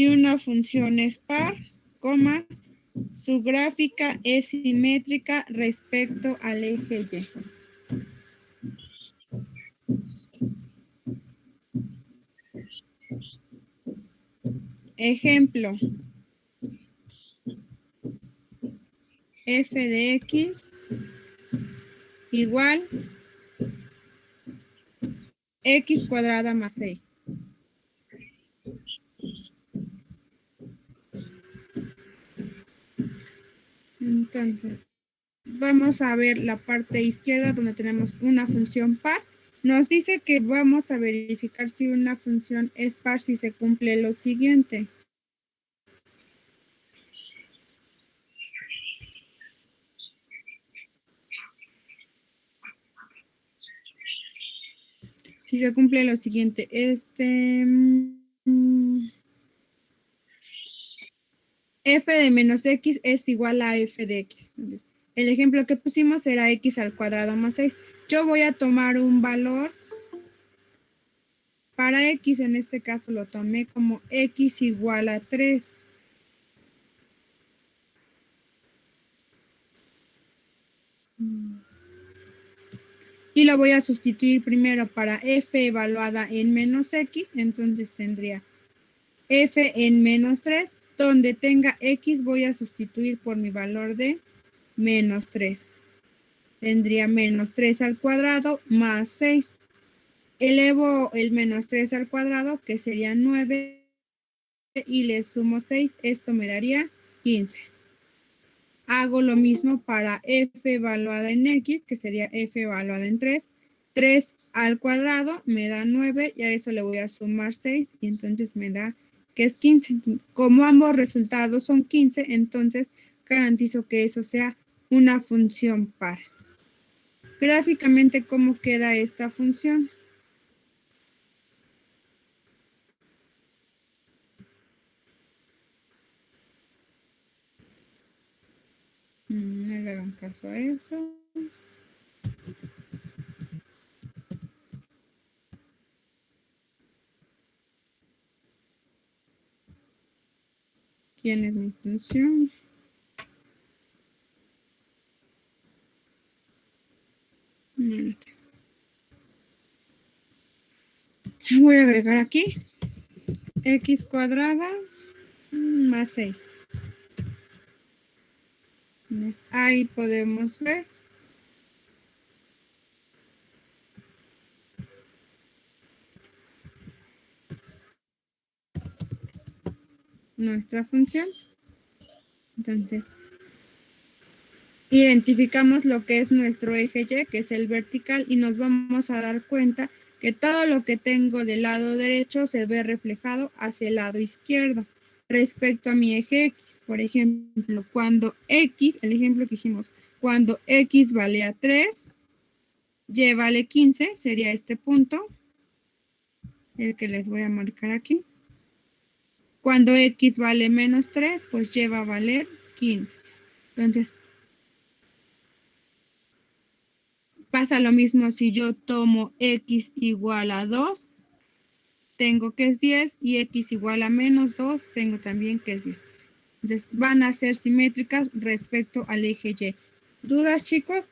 si una función es par, coma, su gráfica es simétrica respecto al eje Y. Ejemplo, f de x igual x cuadrada más 6. Entonces, vamos a ver la parte izquierda donde tenemos una función par. Nos dice que vamos a verificar si una función es par si se cumple lo siguiente. Si se cumple lo siguiente, f de menos x es igual a f de x. Entonces, el ejemplo que pusimos era x al cuadrado más 6. Yo voy a tomar un valor para x, en este caso lo tomé como x igual a 3. Y lo voy a sustituir primero para f evaluada en menos x, entonces tendría f en menos 3, donde tenga x voy a sustituir por mi valor de menos 3. Tendría menos 3 al cuadrado más 6. Elevo el menos 3 al cuadrado, que sería 9, y le sumo 6, esto me daría 15. Hago lo mismo para f evaluada en x, que sería f evaluada en 3. 3 al cuadrado me da 9 y a eso le voy a sumar 6 y entonces me da que es 15. Como ambos resultados son 15, entonces garantizo que eso sea una función par. Gráficamente, ¿cómo queda esta función? No le hagan caso a eso. ¿Quién es mi función? Voy a agregar aquí x cuadrada más 6. Ahí podemos ver nuestra función. Entonces, identificamos lo que es nuestro eje Y, que es el vertical, y nos vamos a dar cuenta que todo lo que tengo del lado derecho se ve reflejado hacia el lado izquierdo. Respecto a mi eje X, por ejemplo, cuando X, el ejemplo que hicimos, cuando X vale a 3, Y vale 15, sería este punto, el que les voy a marcar aquí. Cuando X vale menos 3, pues Y va a valer 15. Entonces, pasa lo mismo si yo tomo X igual a 2, tengo que es 10, y X igual a menos 2, tengo también que es 10. Entonces, van a ser simétricas respecto al eje Y. ¿Dudas, chicos?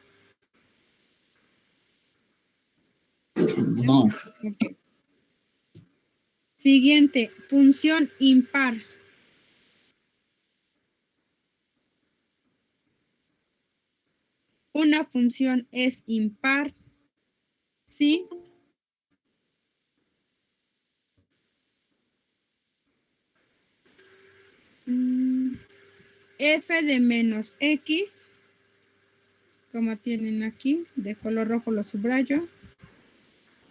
No. Okay. Siguiente, función impar. Una función es impar si f de menos x, como tienen aquí, de color rojo lo subrayo,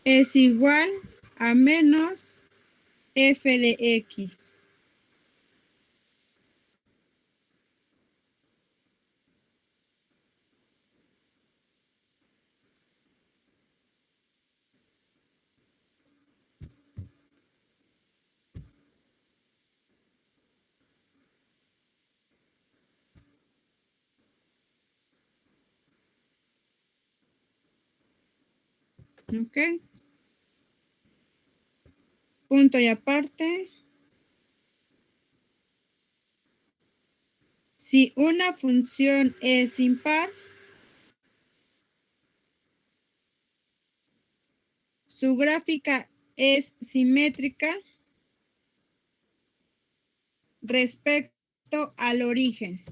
es igual a menos f de x. ¿Ok? Punto y aparte. Si una función es impar, su gráfica es simétrica respecto al origen.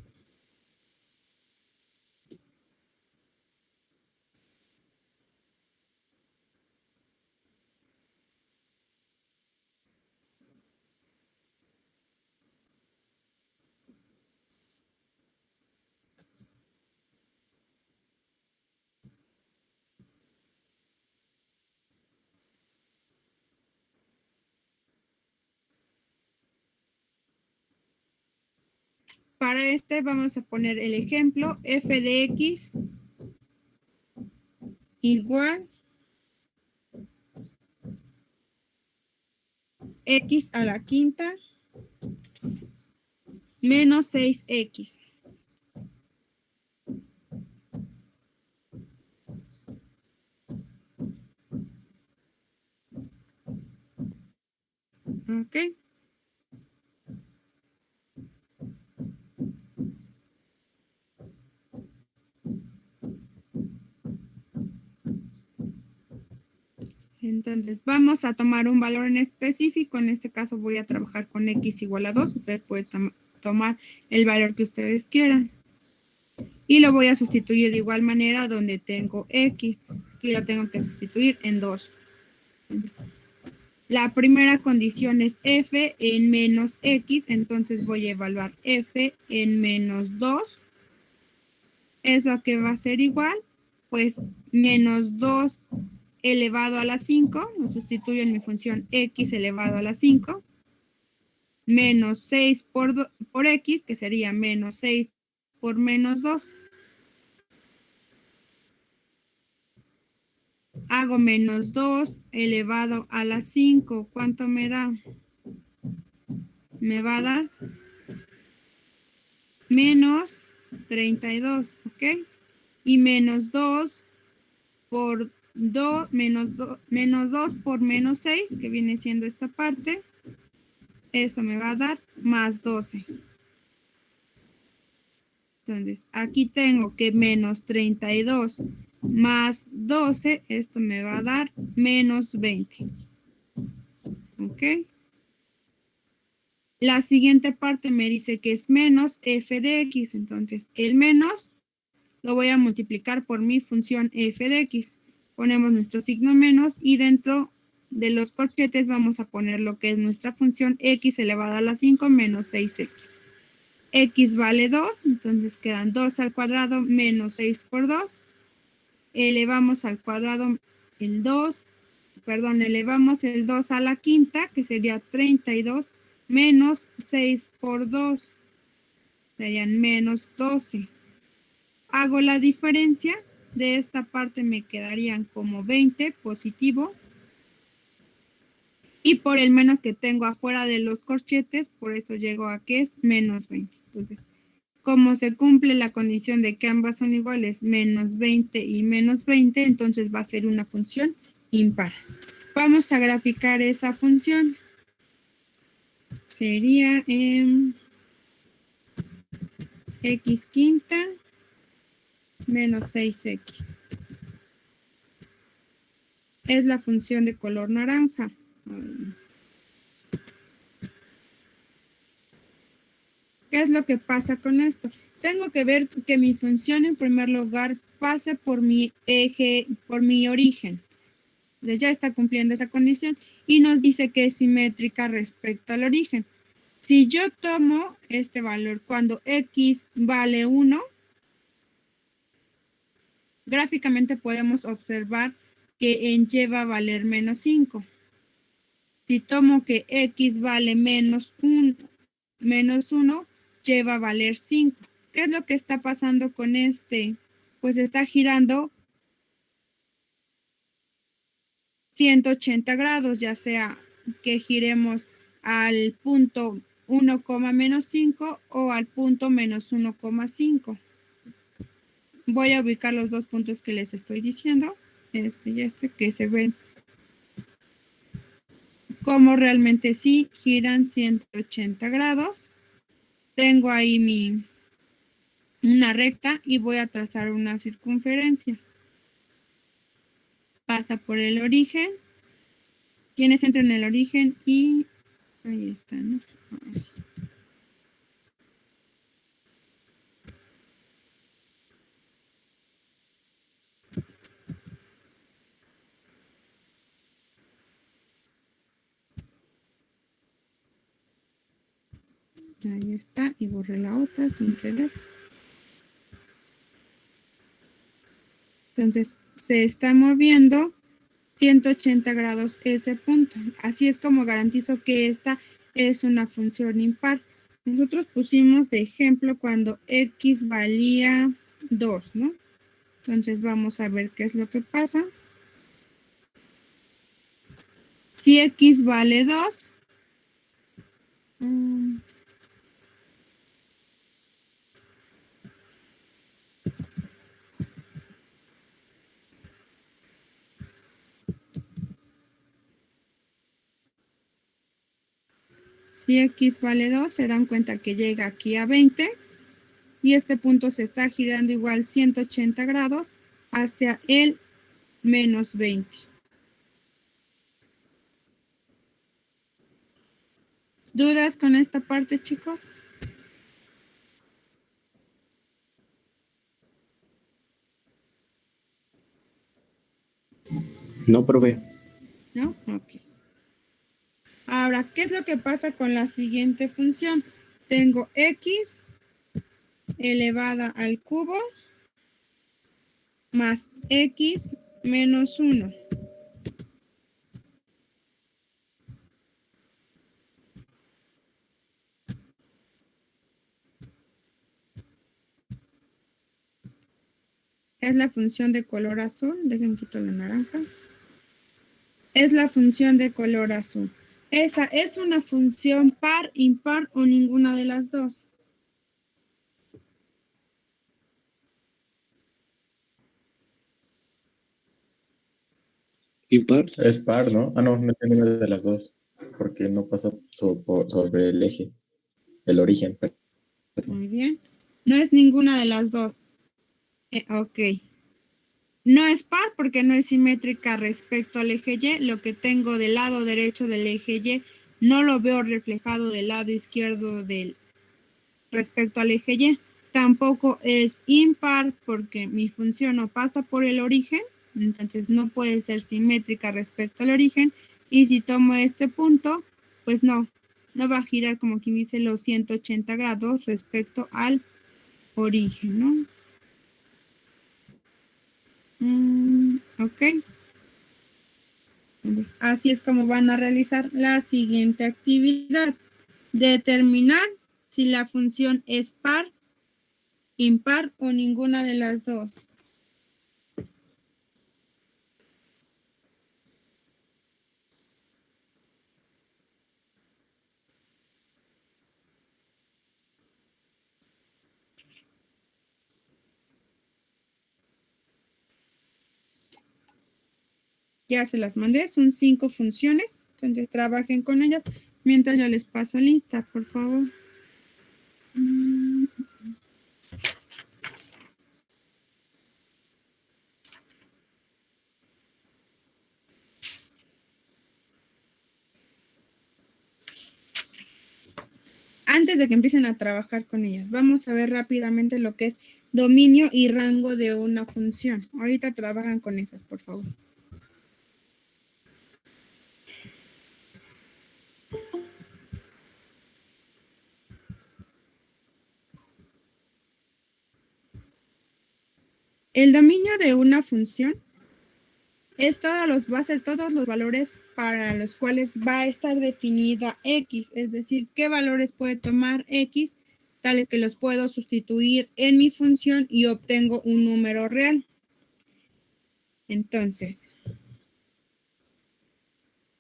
Para este vamos a poner el ejemplo f de x igual x a la quinta menos 6x. ¿Ok? Entonces, vamos a tomar un valor en específico. En este caso voy a trabajar con x igual a 2. Ustedes pueden tomar el valor que ustedes quieran. Y lo voy a sustituir de igual manera donde tengo x. Aquí lo tengo que sustituir en 2. La primera condición es f en menos x. Entonces voy a evaluar f en menos 2. ¿Eso a qué va a ser igual? Pues menos 2 elevado a la 5, lo sustituyo en mi función x elevado a la 5, menos 6 por x, que sería menos 6 por menos 2. Hago menos 2 elevado a la 5. ¿Cuánto me da? Me va a dar menos 32, ¿ok? Y menos 2 por 2, menos 2 por menos 6, que viene siendo esta parte. Eso me va a dar más 12. Entonces, aquí tengo que menos 32 más 12, esto me va a dar menos 20. ¿Ok? La siguiente parte me dice que es menos f de x. Entonces, el menos lo voy a multiplicar por mi función f de x. Ponemos nuestro signo menos y dentro de los corchetes vamos a poner lo que es nuestra función x elevado a la 5 menos 6x. X vale 2, entonces quedan 2 al cuadrado menos 6 por 2. Elevamos al cuadrado el 2, elevamos el 2 a la quinta, que sería 32, menos 6 por 2, serían menos 12. Hago la diferencia, de esta parte me quedarían como 20 positivo, y por el menos que tengo afuera de los corchetes, por eso llego a que es menos 20. Entonces, como se cumple la condición de que ambas son iguales, menos 20 y menos 20, entonces va a ser una función impar. Vamos a graficar esa función. Sería x quinta menos 6x. Es la función de color naranja. ¿Qué es lo que pasa con esto? Tengo que ver que mi función en primer lugar pase por mi eje, por mi origen. Ya está cumpliendo esa condición y nos dice que es simétrica respecto al origen. Si yo tomo este valor cuando x vale 1, gráficamente podemos observar que en y va a valer menos 5. Si tomo que x vale menos 1, y va a valer 5. ¿Qué es lo que está pasando con este? Pues está girando 180 grados, ya sea que giremos al punto 1, menos 5 o al punto menos 1,5. Voy a ubicar los dos puntos que les estoy diciendo, este y este, que se ven como realmente sí giran 180 grados. Tengo ahí mi una recta y voy a trazar una circunferencia. Pasa por el origen. Tiene centro en el origen y ahí está, ¿no? Ahí está, y borré la otra sin querer. Entonces, se está moviendo 180 grados ese punto. Así es como garantizo que esta es una función impar. Nosotros pusimos de ejemplo cuando x valía 2, ¿no? Entonces, vamos a ver qué es lo que pasa. Si x vale 2, si x vale 2, se dan cuenta que llega aquí a 20 y este punto se está girando igual 180 grados hacia el menos 20. ¿Dudas con esta parte, chicos? No, profe. ¿No? Ok. Ahora, ¿qué es lo que pasa con la siguiente función? Tengo x elevada al cubo más x menos 1. Es la función de color azul. Dejen quito la naranja. Es la función de color azul. Esa es una función par, impar o ninguna de las dos. Impar. Es par, ¿no? Ah, no, no es ninguna de las dos, porque no pasa sobre el eje, el origen. Muy bien. No es ninguna de las dos. Ok. No es par porque no es simétrica respecto al eje Y. Lo que tengo del lado derecho del eje Y no lo veo reflejado del lado izquierdo respecto al eje Y. Tampoco es impar porque mi función no pasa por el origen, entonces no puede ser simétrica respecto al origen. Y si tomo este punto, pues no va a girar como quien dice los 180 grados respecto al origen, ¿no? Ok. Entonces, así es como van a realizar la siguiente actividad. Determinar si la función es par, impar o ninguna de las dos. Ya se las mandé, son 5 funciones, entonces trabajen con ellas mientras yo les paso lista, por favor. Antes de que empiecen a trabajar con ellas, vamos a ver rápidamente lo que es dominio y rango de una función. Ahorita trabajan con esas, por favor. El dominio de una función va a ser todos los valores para los cuales va a estar definida X, es decir, qué valores puede tomar X, tales que los puedo sustituir en mi función y obtengo un número real. Entonces,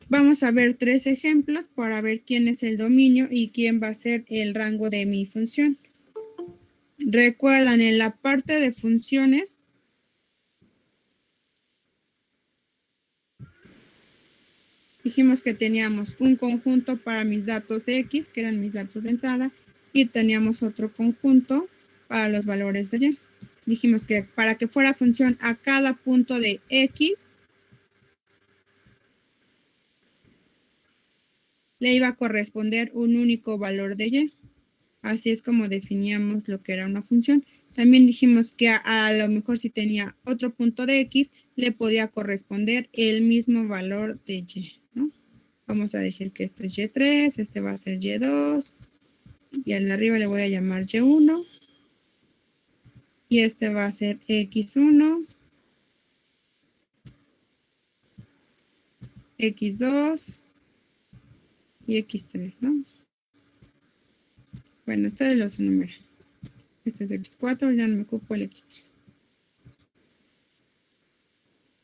vamos a ver 3 ejemplos para ver quién es el dominio y quién va a ser el rango de mi función. Recuerdan, en la parte de funciones, dijimos que teníamos un conjunto para mis datos de X, que eran mis datos de entrada, y teníamos otro conjunto para los valores de y. Dijimos que para que fuera función a cada punto de x, le iba a corresponder un único valor de y. Así es como definíamos lo que era una función. También dijimos que a lo mejor si tenía otro punto de x, le podía corresponder el mismo valor de y, ¿no? Vamos a decir que esto es y3, este va a ser y2, y al de arriba le voy a llamar y1, y este va a ser x1, x2 y x3, ¿no? Bueno, ustedes los enumeran. Este es x4, ya no me ocupo el x3.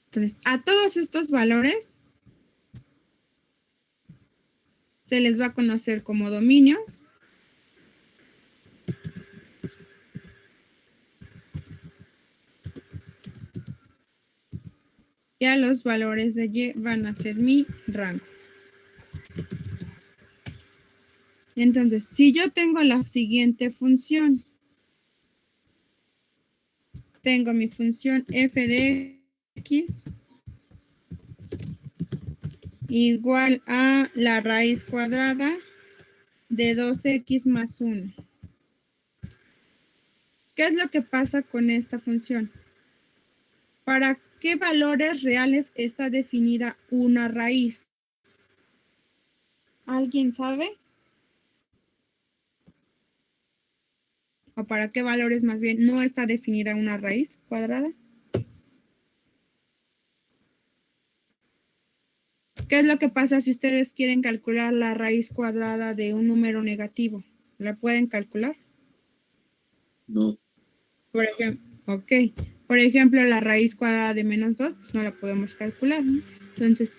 Entonces, a todos estos valores se les va a conocer como dominio. Y a los valores de y van a ser mi rango. Entonces, si yo tengo la siguiente función, tengo mi función f de x igual a la raíz cuadrada de 2x más 1. ¿Qué es lo que pasa con esta función? ¿Para qué valores reales está definida una raíz? ¿Alguien sabe? ¿O para qué valores más bien no está definida una raíz cuadrada? ¿Qué es lo que pasa si ustedes quieren calcular la raíz cuadrada de un número negativo? ¿La pueden calcular? No. Por ejemplo, ok. Por ejemplo, la raíz cuadrada de menos 2, pues no la podemos calcular, ¿no? Entonces,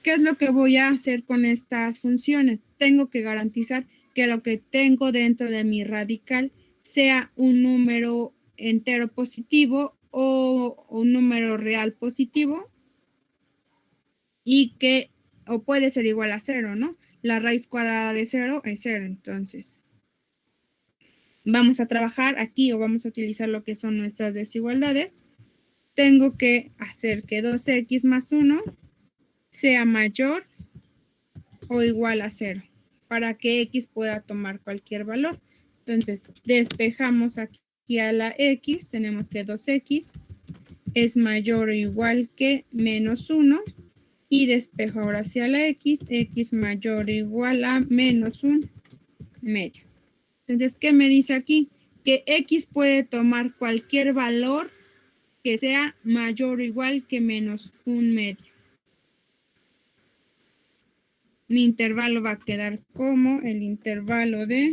¿qué es lo que voy a hacer con estas funciones? Tengo que garantizar que lo que tengo dentro de mi radical sea un número entero positivo o un número real positivo y que, o puede ser igual a 0, ¿no? La raíz cuadrada de 0 es 0, entonces vamos a trabajar aquí o vamos a utilizar lo que son nuestras desigualdades. Tengo que hacer que 2x más 1 sea mayor o igual a 0 para que x pueda tomar cualquier valor. Entonces, despejamos aquí a la x, tenemos que 2x es mayor o igual que menos 1 y despejo ahora hacia la x mayor o igual a menos 1 medio. Entonces, ¿qué me dice aquí? Que x puede tomar cualquier valor que sea mayor o igual que menos 1 medio. Mi intervalo va a quedar como el intervalo de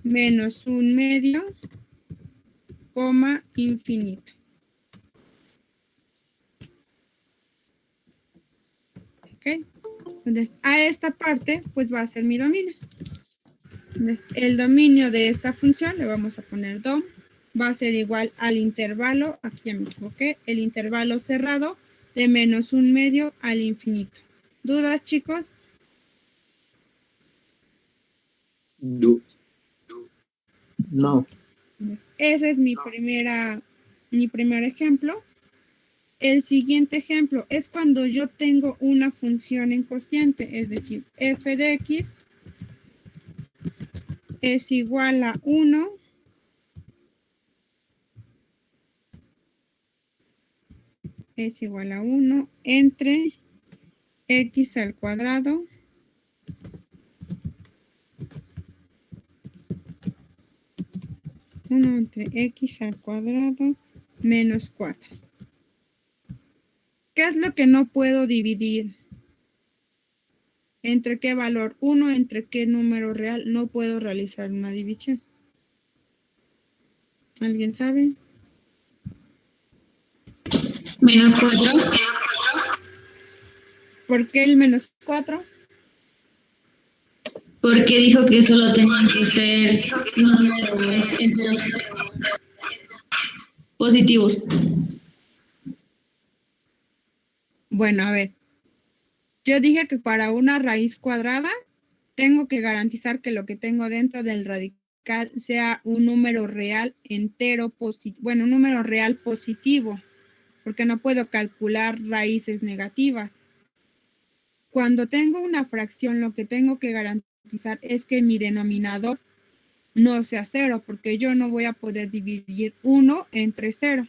menos 1 medio, coma, infinito. ¿Ok? Entonces, a esta parte, pues va a ser mi dominio. Entonces, el dominio de esta función, le vamos a poner dom, va a ser igual al intervalo, aquí ya me equivoqué, el intervalo cerrado de menos 1 medio al infinito. ¿Dudas, chicos? No. No. Entonces, ese es mi primer ejemplo. El siguiente ejemplo es cuando yo tengo una función en cociente, es decir, f de x es igual a 1 entre x al cuadrado entre x al cuadrado menos 4. ¿Qué es lo que no puedo dividir? ¿Entre qué valor? 1 entre qué número real no puedo realizar una división. ¿Alguien sabe? Menos 4. ¿Por qué el menos 4? Porque dijo que solo tenían que ser números enteros positivos. Bueno, a ver. Yo dije que para una raíz cuadrada tengo que garantizar que lo que tengo dentro del radical sea un número real entero positivo, bueno, un número real positivo, porque no puedo calcular raíces negativas. Cuando tengo una fracción, lo que tengo que garantizar es que mi denominador no sea 0, porque yo no voy a poder dividir 1 entre 0.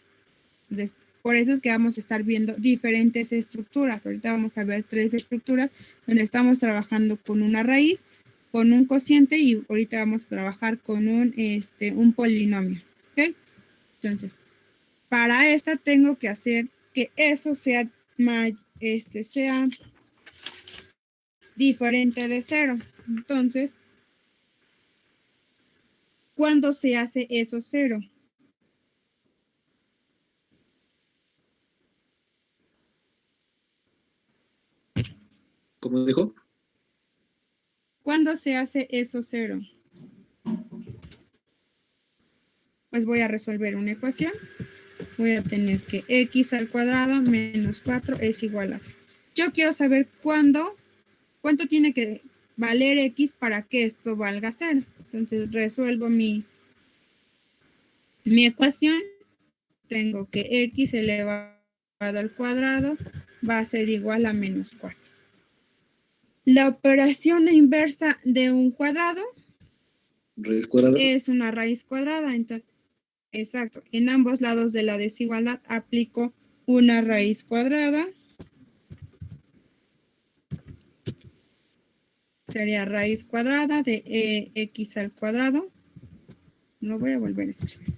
Entonces, por eso es que vamos a estar viendo diferentes estructuras. Ahorita vamos a ver 3 estructuras donde estamos trabajando con una raíz, con un cociente y ahorita vamos a trabajar con un polinomio. ¿Ok? Entonces, para esta tengo que hacer que eso sea, sea diferente de 0. Entonces, ¿cuándo se hace eso 0? ¿Cómo dijo? ¿Cuándo se hace eso 0? Pues voy a resolver una ecuación. Voy a tener que x al cuadrado menos 4 es igual a 0. Yo quiero saber cuánto tiene que valer x para que esto valga 0. Entonces resuelvo mi ecuación. Tengo que x elevado al cuadrado va a ser igual a menos 4. La operación inversa de un cuadrado Raíz cuadrada. es una raíz cuadrada. Entonces, exacto, en ambos lados de la desigualdad aplico una raíz cuadrada. Sería raíz cuadrada de x al cuadrado. Lo voy a volver a escribir.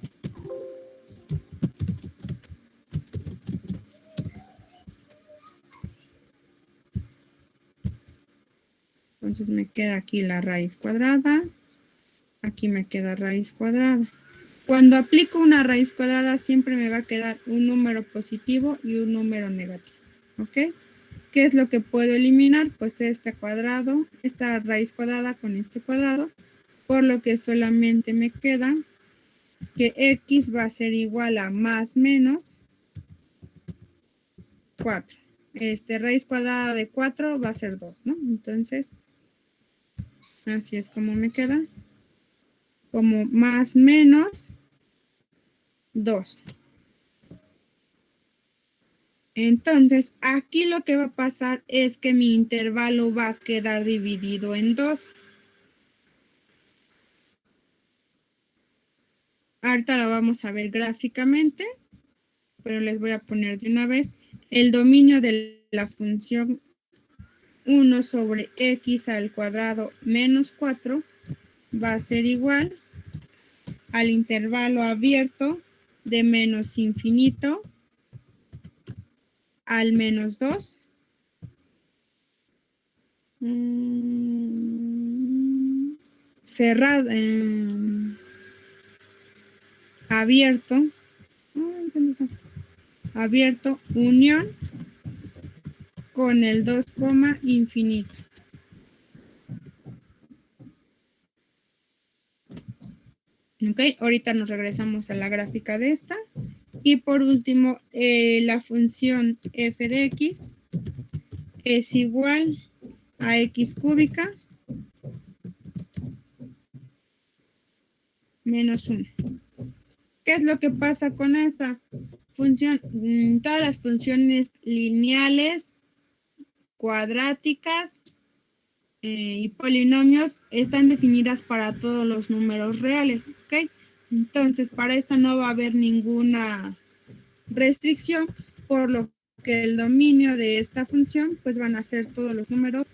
Entonces me queda aquí la raíz cuadrada. Aquí me queda raíz cuadrada. Cuando aplico una raíz cuadrada siempre me va a quedar un número positivo y un número negativo. ¿Ok? ¿Qué es lo que puedo eliminar? Pues este cuadrado, esta raíz cuadrada con este cuadrado, por lo que solamente me queda que x va a ser igual a más menos 4. Raíz cuadrada de 4 va a ser 2, ¿no? Entonces, así es como me queda. Como más menos 2. Entonces, aquí lo que va a pasar es que mi intervalo va a quedar dividido en 2. Ahorita lo vamos a ver gráficamente, pero les voy a poner de una vez el dominio de la función 1 sobre x al cuadrado menos 4 va a ser igual al intervalo abierto de menos infinito al menos 2. Cerrado, abierto, ¿dónde está? Abierto, unión con el 2, infinito. Ok, ahorita nos regresamos a la gráfica de esta. Y por último, la función f de x es igual a x cúbica menos 1. ¿Qué es lo que pasa con esta función? Todas las funciones lineales, cuadráticas y polinomios están definidas para todos los números reales, ¿ok? Entonces, para esta no va a haber ninguna restricción, por lo que el dominio de esta función, pues van a ser todos los números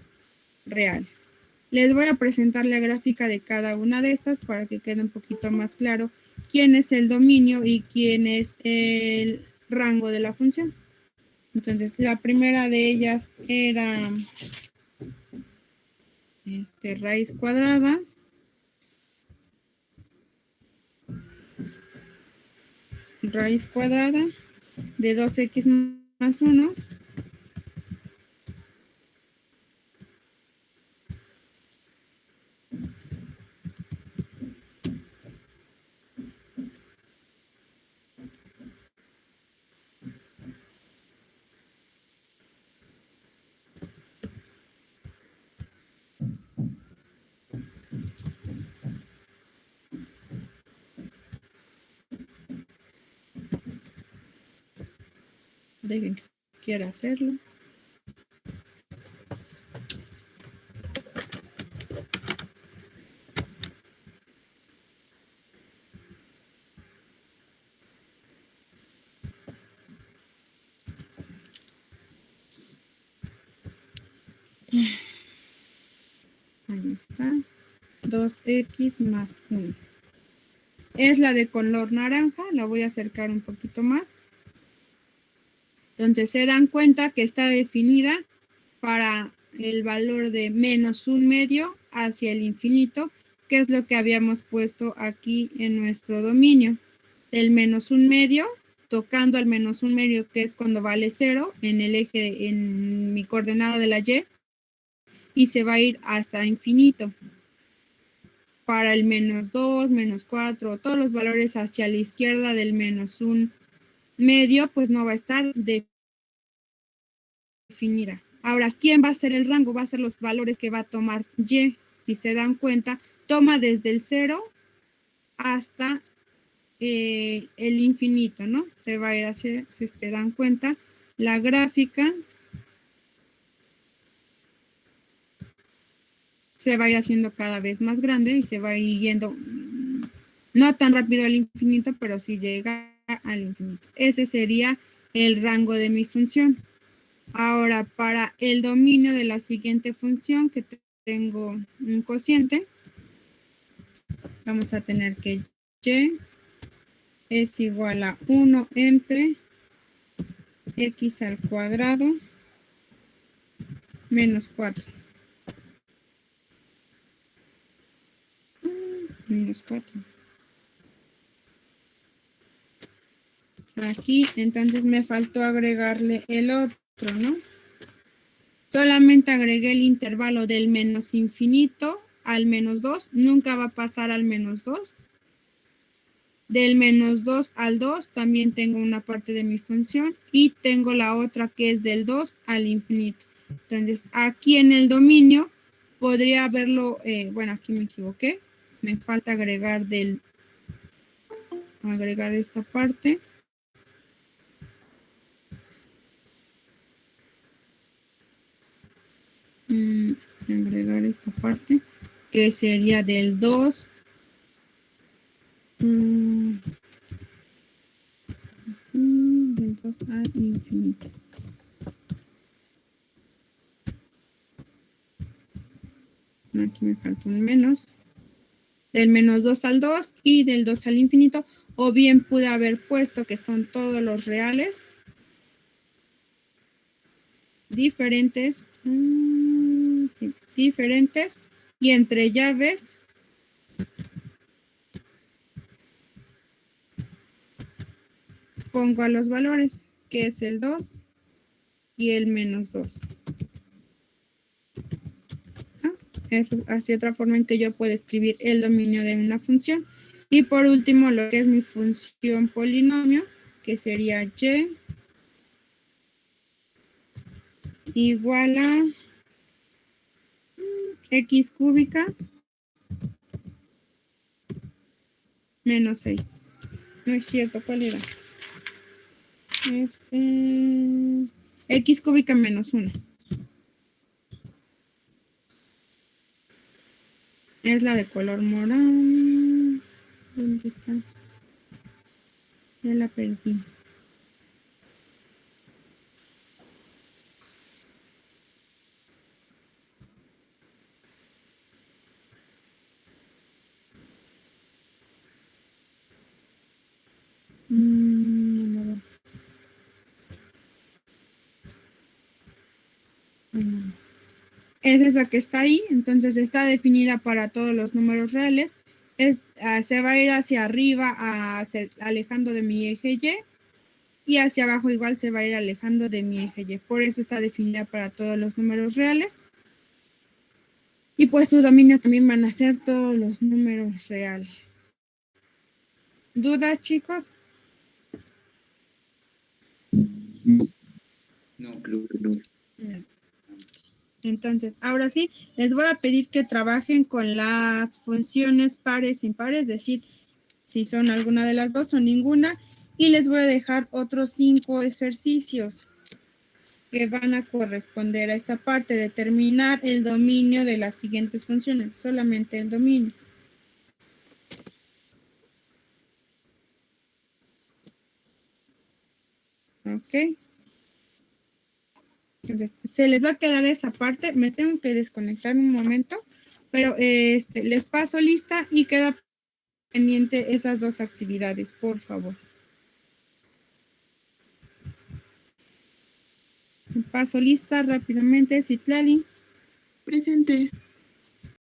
reales. Les voy a presentar la gráfica de cada una de estas para que quede un poquito más claro quién es el dominio y quién es el rango de la función. Entonces, la primera de ellas era raíz cuadrada de 2x más 1 Dejen que quiera hacerlo. Ahí está. 2x más 1. Es la de color naranja. La voy a acercar un poquito más. Entonces se dan cuenta que está definida para el valor de menos 1/2 hacia el infinito, que es lo que habíamos puesto aquí en nuestro dominio. Del menos 1/2, tocando al menos 1/2, que es cuando vale 0, en el eje, en mi coordenada de la y se va a ir hasta infinito. Para el menos 2, menos 4, todos los valores hacia la izquierda del menos 1/2, pues no va a estar definida. Ahora, ¿quién va a ser el rango? Va a ser los valores que va a tomar y. Si se dan cuenta, toma desde el 0 hasta el infinito, ¿no? Se va a ir así, si se dan cuenta, la gráfica se va a ir haciendo cada vez más grande y se va a ir yendo no tan rápido al infinito, pero sí llega al infinito. Ese sería el rango de mi función. Ahora, para el dominio de la siguiente función, que tengo un cociente, vamos a tener que y es igual a 1 entre x al cuadrado menos 4. Menos 4. Aquí, entonces me faltó agregarle el otro, ¿no? Solamente agregué el intervalo del menos infinito al menos 2. Nunca va a pasar al menos 2. Del menos 2 al 2 también tengo una parte de mi función y tengo la otra que es del 2 al infinito. Entonces, aquí en el dominio podría verlo, bueno, aquí me equivoqué. Me falta agregar esta parte. Agregar esta parte que sería del 2 así, del 2 al infinito. Aquí me falta un menos. Del menos 2 al 2 y del 2 al infinito. O bien pude haber puesto que son todos los reales diferentes. Sí, diferentes. Y entre llaves pongo a los valores, que es el 2 y el menos 2. Es así otra forma en que yo puedo escribir el dominio de una función. Y por último, lo que es mi función polinomio, que sería y igual a x cúbica menos 6. No es cierto, ¿cuál era? X cúbica menos 1. Es la de color morado. ¿Dónde está? Ya la perdí. No. Es esa que está ahí, entonces está definida para todos los números reales. Se va a ir hacia arriba, alejando de mi eje y hacia abajo igual se va a ir alejando de mi eje y. Por eso está definida para todos los números reales. Y pues su dominio también van a ser todos los números reales. ¿Dudas, chicos? No, creo que no. Entonces, ahora sí, les voy a pedir que trabajen con las funciones pares, impares, es decir, si son alguna de las dos o ninguna. Y les voy a dejar otros 5 ejercicios que van a corresponder a esta parte, determinar el dominio de las siguientes funciones, solamente el dominio. Ok. Entonces, se les va a quedar esa parte, me tengo que desconectar un momento, pero les paso lista y queda pendiente esas 2 actividades, por favor. Paso lista rápidamente, Citlali. Presente.